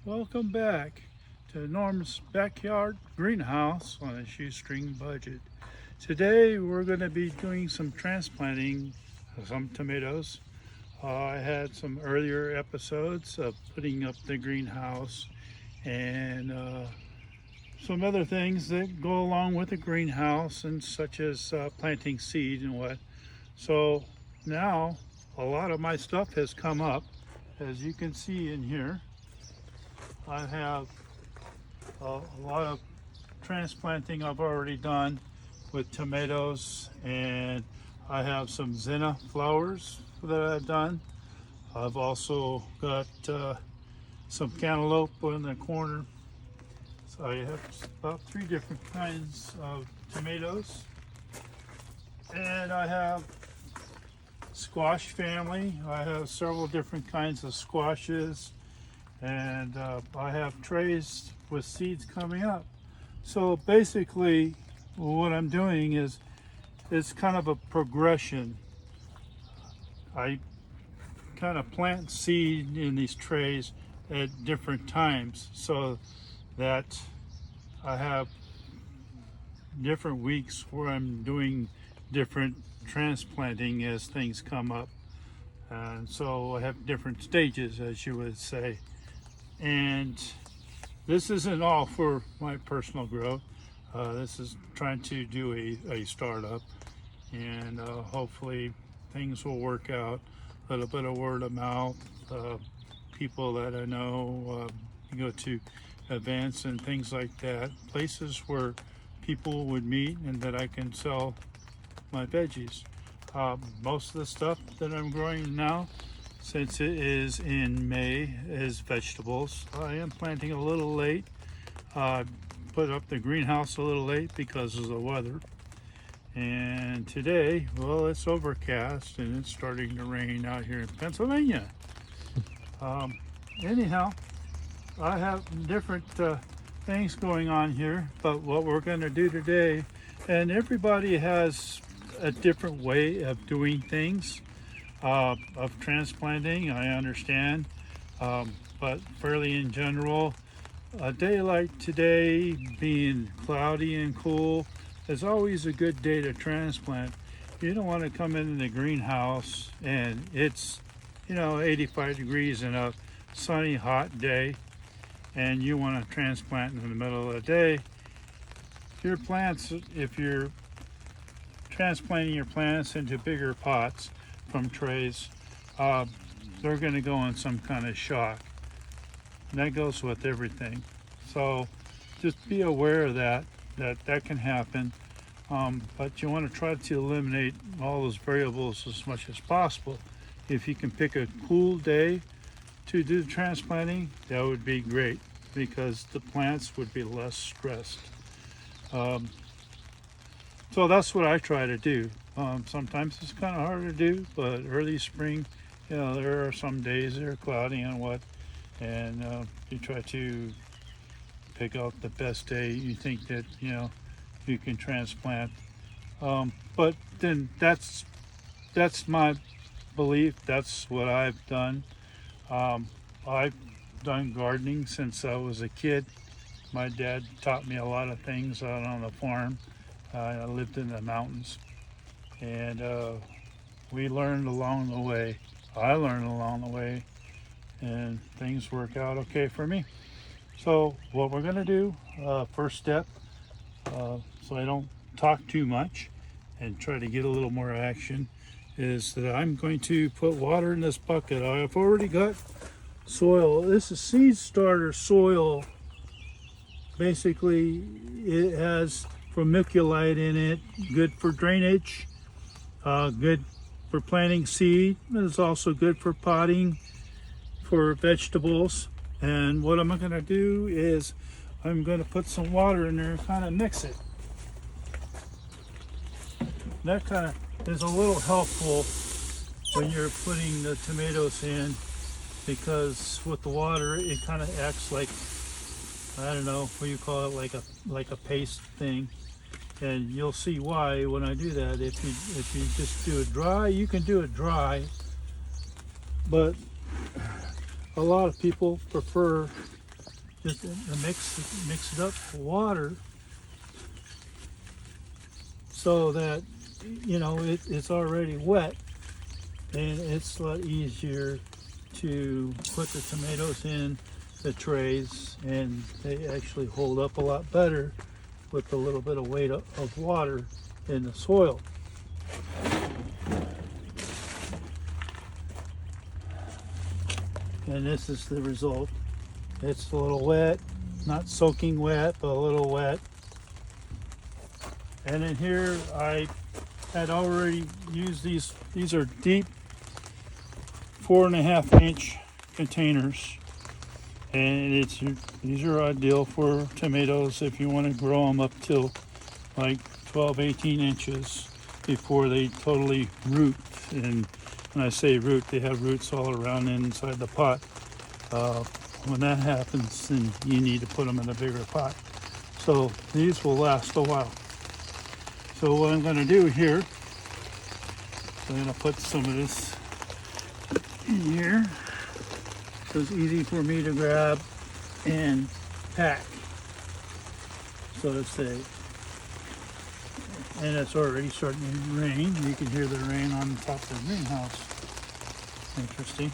Welcome back to Norm's Backyard Greenhouse on a shoestring budget. Today we're going to be doing some transplanting of some tomatoes. I had some earlier episodes of putting up the greenhouse and some other things that go along with the greenhouse, and such as planting seed and what. So now a lot of my stuff has come up, as you can see in here. I have a lot of transplanting I've already done with tomatoes, and I have some zinnia flowers that I've done. I've also got some cantaloupe in the corner. So I have about 3 different kinds of tomatoes, and I have squash family. I have several different kinds of squashes, and I have trays with seeds coming up. So basically what I'm doing is it's kind of a progression. I kind of plant seed in these trays at different times so that I have different weeks where I'm doing different transplanting as things come up. And so I have different stages, as you would say. And this isn't all for my personal growth. This is trying to do a startup, and hopefully things will work out. A little bit of word of mouth, people that I know, go to events and things like that, places where people would meet and that I can sell my veggies. Most of the stuff that I'm growing now, since it is in May, is vegetables. I am planting a little late. Put up the greenhouse a little late because of the weather. And today, well, it's overcast and it's starting to rain out here in Pennsylvania. Anyhow, I have different things going on here, but what we're going to do today, and everybody has a different way of doing things. Of transplanting, I understand, but fairly in general, a day like today, being cloudy and cool, is always a good day to transplant. You don't want to come into the greenhouse and it's 85 degrees in a sunny hot day, and you want to transplant in the middle of the day. If you're transplanting your plants into bigger pots from trays, they're going to go in some kind of shock. And that goes with everything. So just be aware of that can happen. But you want to try to eliminate all those variables as much as possible. If you can pick a cool day to do the transplanting, that would be great, because the plants would be less stressed. So that's what I try to do. Sometimes it's kind of hard to do, but early spring, there are some days that are cloudy and you try to pick out the best day you think that you can transplant. But then that's my belief. That's what I've done. I've done gardening since I was a kid. My dad taught me a lot of things out on the farm. I lived in the mountains, and we learned along the way. I learned along the way, and things work out okay for me. So what we're going to do, first step, so I don't talk too much and try to get a little more action, is that I'm going to put water in this bucket. I've already got soil. This is seed starter soil. Basically, it has vermiculite in it, good for drainage, good for planting seed. It's also good for potting for vegetables. And what I'm going to do is I'm going to put some water in there and kind of mix it. That kind of is a little helpful when you're putting the tomatoes in, because with the water it kind of acts like, I don't know what you call it, like a paste thing. And you'll see why when I do that. If you just do it dry, you can do it dry, but a lot of people prefer just mix it up with water so that, you know, it's already wet, and it's a lot easier to put the tomatoes in the trays, and they actually hold up a lot better with a little bit of weight of water in the soil. And this is the result. It's a little wet, not soaking wet, but a little wet. And in here I had already used these. These are deep 4.5-inch containers, and these are ideal for tomatoes if you want to grow them up till like 12-18 inches before they totally root. And when I say root, they have roots all around inside the pot. When that happens, then you need to put them in a bigger pot. So these will last a while. So what I'm going to do here, I'm going to put some of this in here so it's easy for me to grab and pack, so to say. And it's already starting to rain. You can hear the rain on the top of the greenhouse. Interesting.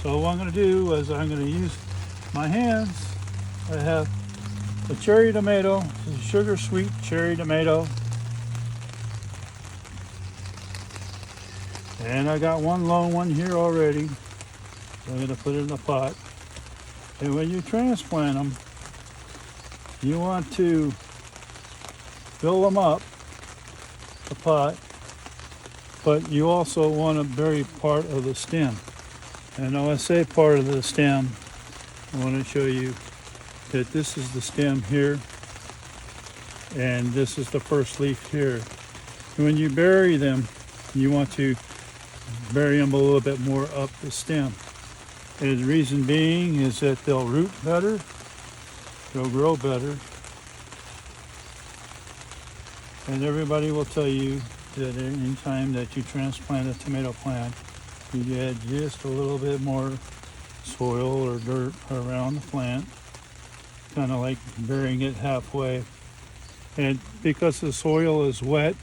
So what I'm going to do is I'm going to use my hands. I have a cherry tomato, a sugar sweet cherry tomato. And I got one lone one here already. So I'm going to put it in the pot. And when you transplant them, you want to fill them up, the pot, but you also want to bury part of the stem. And when I say part of the stem, I want to show you that this is the stem here, and this is the first leaf here. And when you bury them, you want to bury them a little bit more up the stem. And the reason being is that they'll root better, they'll grow better. And everybody will tell you that any time that you transplant a tomato plant, you add just a little bit more soil or dirt around the plant, kind of like burying it halfway. And because the soil is wet,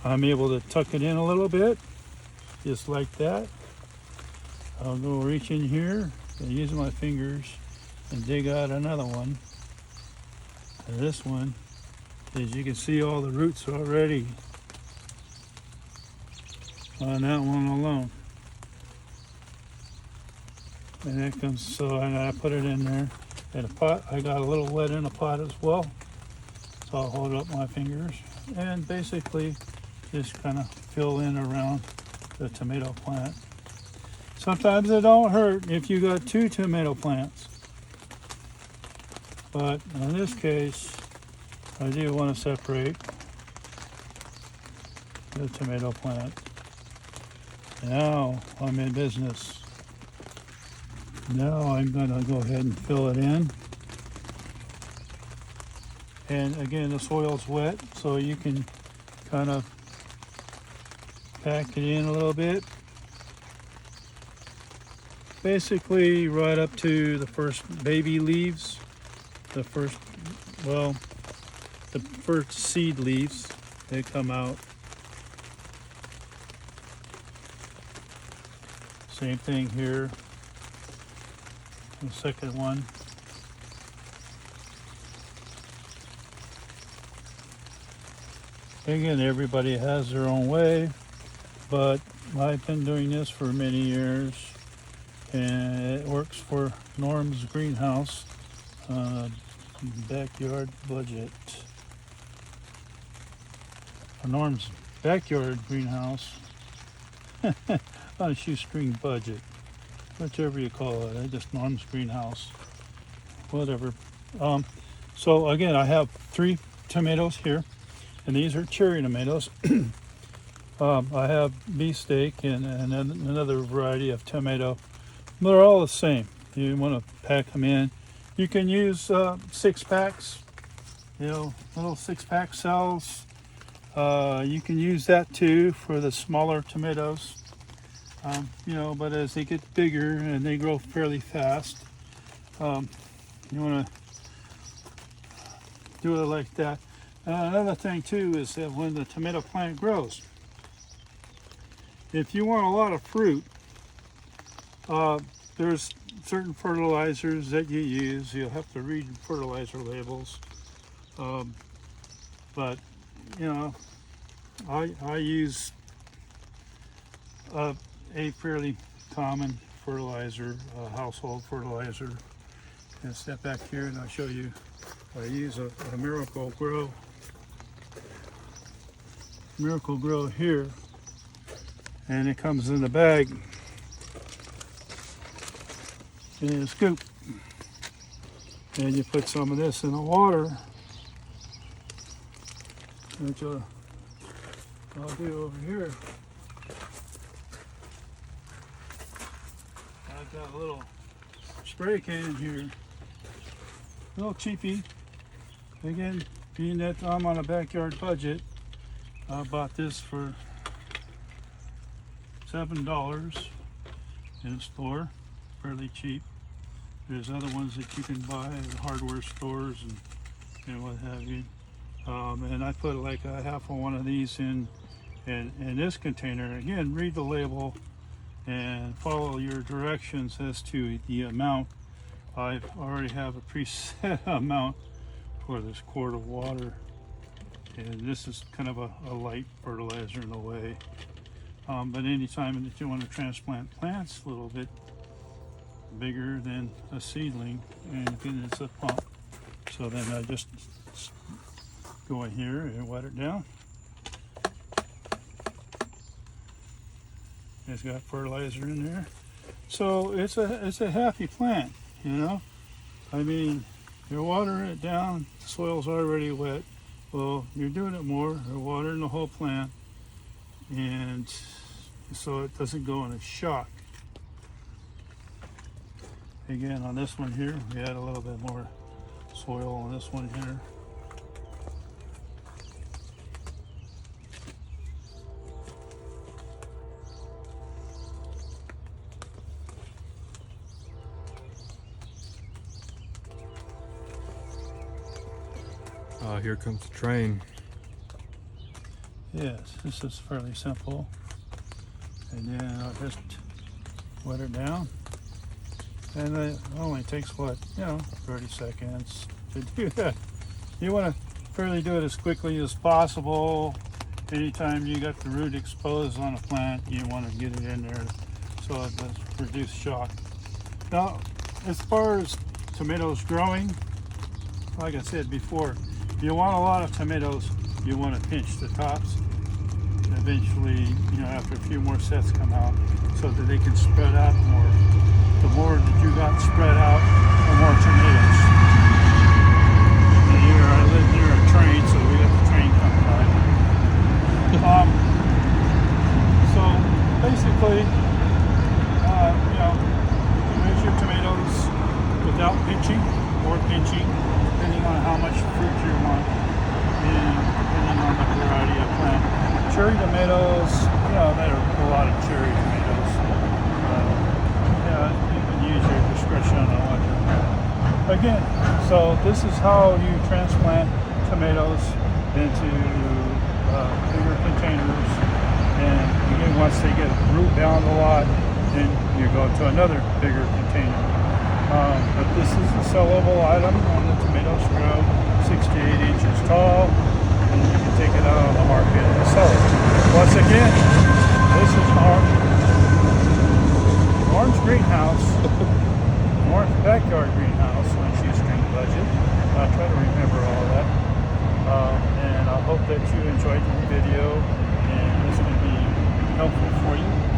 I'm able to tuck it in a little bit, just like that. I'll go reach in here and use my fingers and dig out another one. And this one, as you can see, all the roots already on that one alone. And that comes, so I put it in there in a pot. I got a little wet in a pot as well. So I'll hold up my fingers and basically just kind of fill in around the tomato plant. Sometimes it don't hurt if you got 2 tomato plants. But in this case, I do want to separate the tomato plant. Now I'm in business. Now I'm going to go ahead and fill it in. And again, the soil's wet, so you can kind of pack it in a little bit. Basically right up to the first baby leaves, the first seed leaves, they come out. Same thing here, the second one. Again, everybody has their own way, but I've been doing this for many years, and it works for Norm's greenhouse backyard budget. Norm's backyard greenhouse on a shoestring budget, whichever you call it. Just Norm's greenhouse, whatever. So again, I have 3 tomatoes here, and these are cherry tomatoes. I have beefsteak and another variety of tomato. They're all the same. You want to pack them in. You can use 6-packs, little 6-pack cells. You can use that too for the smaller tomatoes. You know, but as they get bigger and they grow fairly fast, you want to do it like that. Another thing too is that when the tomato plant grows, if you want a lot of fruit, there's certain fertilizers that you use. You'll have to read fertilizer labels. But, you know, I use a fairly common fertilizer, household fertilizer. And step back here and I'll show you. I use a Miracle Grow. Miracle Grow here. And it comes in the bag in a scoop. And you put some of this in the water, which I'll do over here. I've got a little spray can here, a little cheapy. Again, being that I'm on a backyard budget, I bought this for $7 in a store, fairly cheap. There's other ones that you can buy at hardware stores and what have you. And I put like a half of one of these in this container. Again, read the label and follow your directions as to the amount. I already have a preset amount for this quart of water. And this is kind of a light fertilizer in a way. But anytime that you want to transplant plants a little bit bigger than a seedling, and again it's a pump. So then I just go in here and wet it down. It's got fertilizer in there. So it's a happy plant, you know. I mean, you're watering it down, the soil's already wet. Well, you're doing it more, you're watering the whole plant, and so it doesn't go in a shock. Again, on this one here, we add a little bit more soil on this one here. Here comes the train. Yes, this is fairly simple. And then I'll just wet it down. And it only takes, what, 30 seconds to do that. You want to fairly do it as quickly as possible. Anytime you got the root exposed on a plant, you want to get it in there so it does produce shock. Now, as far as tomatoes growing, like I said before, if you want a lot of tomatoes, you want to pinch the tops. Eventually, after a few more sets come out, so that they can spread out more. The more that you got spread out, the more tomatoes. And here, I live near a train, so we got the train coming by. So basically, you can raise your tomatoes without pinching or pinching, depending on how much fruit you want, and depending on the variety of plant. Cherry tomatoes, there are a lot of cherry tomatoes. You can use your discretion on what you want. Again, so this is how you transplant tomatoes into bigger containers. And again, once they get root down a lot, then you go to another bigger container. But this is a sellable item when the tomatoes grow 6 to 8 inches tall, and you can take it out on the market and sell it. Once again, this is Orange greenhouse, Orange backyard greenhouse on a shoestring budget. I'll try to remember all that. And I hope that you enjoyed the video and this can be helpful for you.